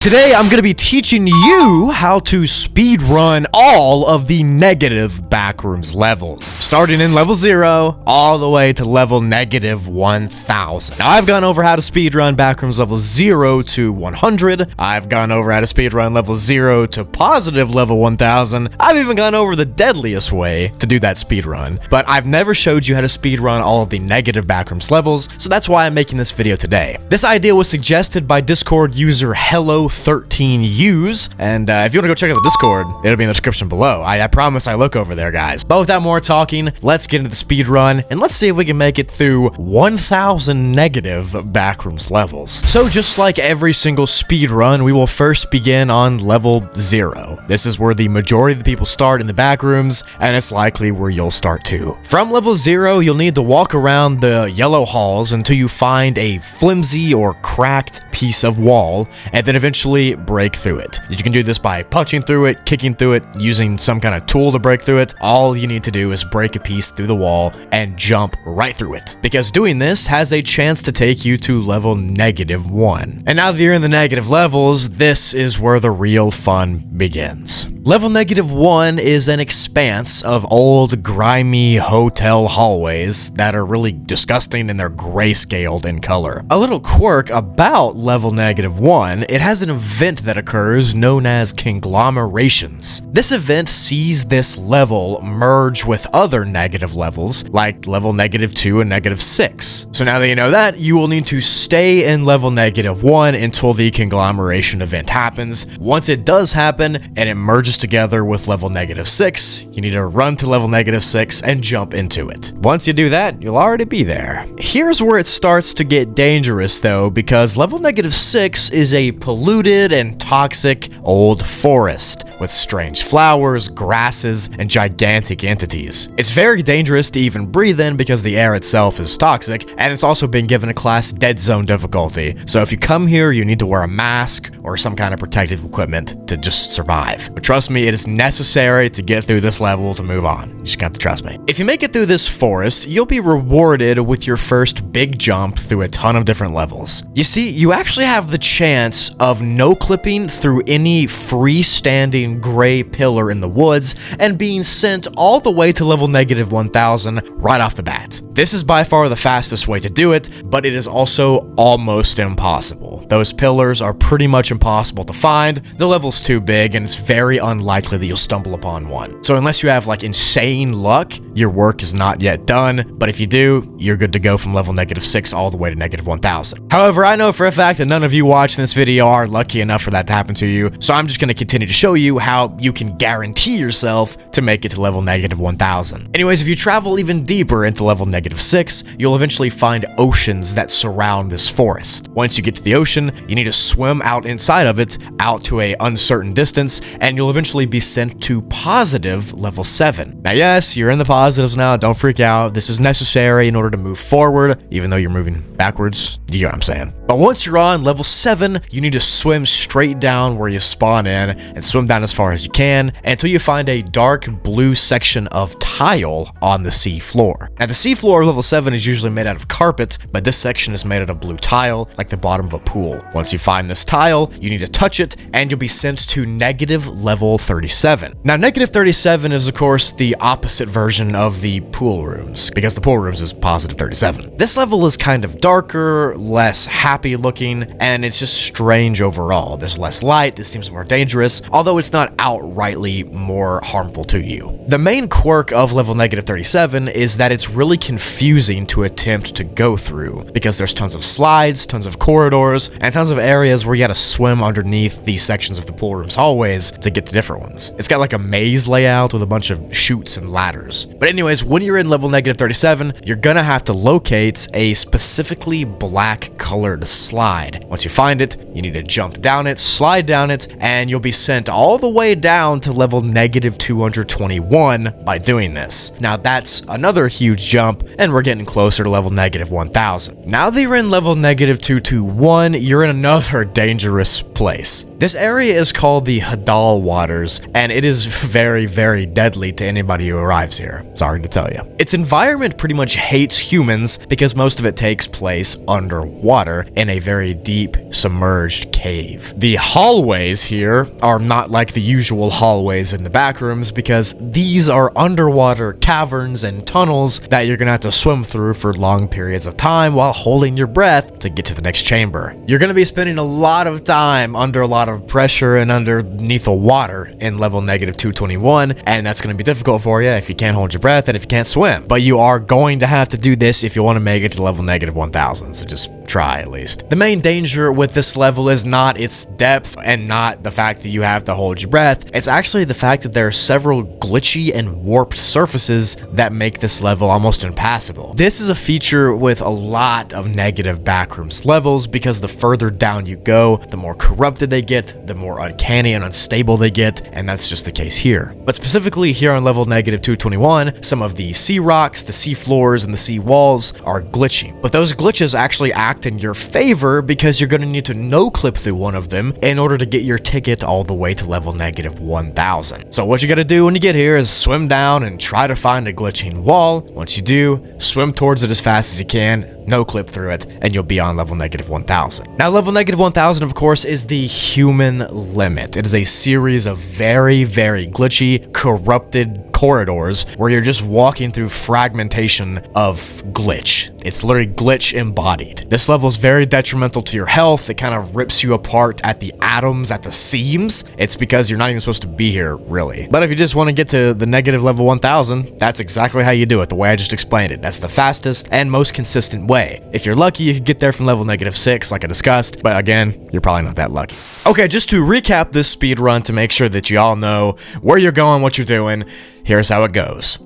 Today, I'm going to be teaching you how to speedrun all of the negative Backrooms levels, starting in level 0 all the way to level negative 1000. Now, I've gone over how to speedrun Backrooms level 0 to 100. I've gone over how to speedrun level 0 to positive level 1000. I've even gone over the deadliest way to do that speedrun, but I've never showed you how to speedrun all of the negative Backrooms levels, so that's why I'm making this video today. This idea was suggested by Discord user Hello13Use, and if you want to go check out the Discord, it'll be in the description below. I promise I look over there, guys. But without more talking, let's get into the speed run, and let's see if we can make it through 1000 negative Backrooms levels. So just like every single speed run, we will first begin on level 0. This is where the majority of the people start in the Backrooms, and it's likely where you'll start too. From level 0, you'll need to walk around the yellow halls until you find a flimsy or cracked piece of wall, and then eventually break through it. You can do this by punching through it, kicking through it, using some kind of tool to break through it. All you need to do is break a piece through the wall and jump right through it, because doing this has a chance to take you to level negative 1. And now that you're in the negative levels, this is where the real fun begins. Level negative 1 is an expanse of old, grimy hotel hallways that are really disgusting and they're grayscaled in color. A little quirk about level negative 1, it has an event that occurs known as conglomerations. This event sees this level merge with other negative levels, like level negative 2 and negative 6. So now that you know that, you will need to stay in level negative 1 until the conglomeration event happens. Once it does happen, and it merges together with level negative 6, you need to run to level negative 6 and jump into it. Once you do that, you'll already be there. Here's where it starts to get dangerous though, because level negative 6 is a polluted and toxic old forest with strange flowers, grasses, and gigantic entities. It's very dangerous to even breathe in because the air itself is toxic, and it's also been given a class dead zone difficulty. So if you come here, you need to wear a mask or some kind of protective equipment to just survive. But trust me, it is necessary to get through this level to move on. You just got to trust me. If you make it through this forest, you'll be rewarded with your first big jump through a ton of different levels. You see, you actually have the chance of no-clipping through any freestanding gray pillar in the woods and being sent all the way to level negative 1000 right off the bat. This is by far the fastest way to do it, but it is also almost impossible. Those pillars are pretty much impossible to find. The level's too big, and it's very unlikely that you'll stumble upon one. So unless you have like insane luck, your work is not yet done, but if you do, you're good to go from level negative 6 all the way to negative 1000. However, I know for a fact that none of you watching this video are lucky enough for that to happen to you, so I'm just going to continue to show you how you can guarantee yourself to make it to level negative 1000. Anyways, if you travel even deeper into level negative 6, you'll eventually find oceans that surround this forest. Once you get to the ocean, you need to swim out inside of it, out to a uncertain distance, and you'll eventually be sent to positive level 7. Now yes, you're in the positives now, don't freak out. This is necessary in order to move forward, even though you're moving backwards. You get what I'm saying. But once you're on level 7, you need to swim straight down where you spawn in and swim down as far as you can until you find a dark blue section of tile on the sea floor. Now the sea floor of level 7 is usually made out of carpet, but this section is made out of blue tile, like the bottom of a pool. Once you find this tile, you need to touch it and you'll be sent to negative level 37. Now negative 37 is of course the opposite version of the pool rooms, because the pool rooms is positive 37. This level is kind of darker, less happy looking, and it's just strange overall. There's less light, this seems more dangerous, although it's not outrightly more harmful to you. The main quirk of level negative 37 is that it's really confusing to attempt to go through, because there's tons of slides, tons of corridors, and tons of areas where you gotta swim underneath these sections of the pool room's hallways to get to different ones. It's got like a maze layout with a bunch of chutes and ladders. But anyways, when you're in level negative 37, you're gonna have to locate a specifically black colored slide. Once you find it, you need to jump down it, slide down it, and you'll be sent all the way down to level negative 221 by doing this. Now that's another huge jump, and we're getting closer to level negative 1000. Now that you're in level negative 221, you're in another dangerous place. This area is called the Hadal Waters, and it is very, very deadly to anybody who arrives here. Sorry to tell you. Its environment pretty much hates humans because most of it takes place underwater in a very deep, submerged cave. The hallways here are not like the usual hallways in the backrooms because these are underwater caverns and tunnels that you're gonna have to swim through for long periods of time while holding your breath to get to the next chamber. You're gonna be spending a lot of time under a lot of pressure and underneath the water in level -221, and that's going to be difficult for you if you can't hold your breath and if you can't swim. But you are going to have to do this if you want to make it to level -1000, so just try at least. The main danger with this level is not its depth and not the fact that you have to hold your breath. It's actually the fact that there are several glitchy and warped surfaces that make this level almost impassable. This is a feature with a lot of negative backrooms levels because the further down you go, the more corrupted they get, the more uncanny and unstable they get, and that's just the case here. But specifically here on level -221, some of the sea rocks, the sea floors, and the sea walls are glitching. But those glitches actually act in your favor because you're going to need to no-clip through one of them in order to get your ticket all the way to level -1000. So what you got to do when you get here is swim down and try to find a glitching wall. Once you do, swim towards it as fast as you can, no-clip through it, and you'll be on level -1000. Now, level -1000, of course, is the human limit. It is a series of very, very glitchy, corrupted corridors where you're just walking through fragmentation of glitch. It's literally glitch embodied. This level is very detrimental to your health. It kind of rips you apart at the atoms, at the seams. It's because you're not even supposed to be here, really. But if you just want to get to the negative level 1000, that's exactly how you do it, the way I just explained it. That's the fastest and most consistent way. If you're lucky, you could get there from level -6, like I discussed, but again, you're probably not that lucky. Okay, just to recap this speed run to make sure that you all know where you're going, what you're doing, here's how it goes.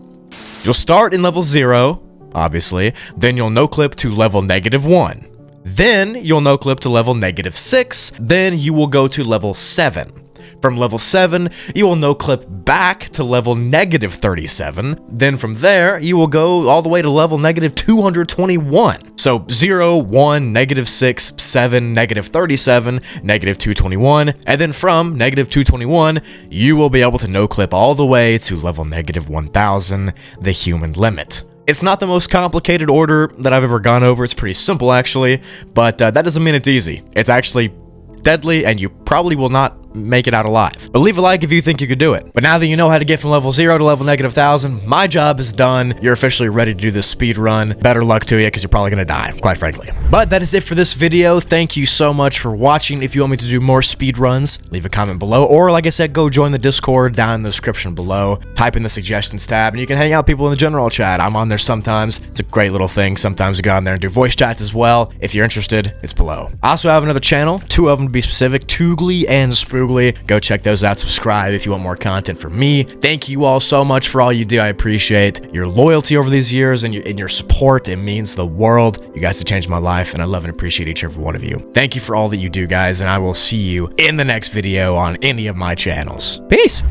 You'll start in level 0, obviously, then you'll no-clip to level -1. Then you'll no-clip to level -6, then you will go to level 7. From level 7, you will no-clip back to level -37. Then from there, you will go all the way to level -221. So 0, 1, -6, 7, -37, -221, and then from -221, you will be able to no-clip all the way to level -1000, the human limit. It's not the most complicated order that I've ever gone over. It's pretty simple, actually, but that doesn't mean it's easy. It's actually deadly, and you probably will not make it out alive. But leave a like if you think you could do it. But now that you know how to get from level 0 to level -1000, my job is done. You're officially ready to do this speed run. Better luck to you, because you're probably gonna die, quite frankly. But that is it for this video. Thank you so much for watching. If you want me to do more speed runs, leave a comment below, or like I said, go join the Discord down in the description below. Type in the suggestions tab, and you can hang out with people in the general chat. I'm on there sometimes. It's a great little thing. Sometimes we go on there and do voice chats as well. If you're interested, it's below. I also have another channel, 2 of them to be specific, Broogli and Spoogli. Go check those out. Subscribe if you want more content from me. Thank you all so much for all you do. I appreciate your loyalty over these years and your support. It means the world. You guys have changed my life, and I love and appreciate each and every one of you. Thank you for all that you do, guys, and I will see you in the next video on any of my channels. Peace!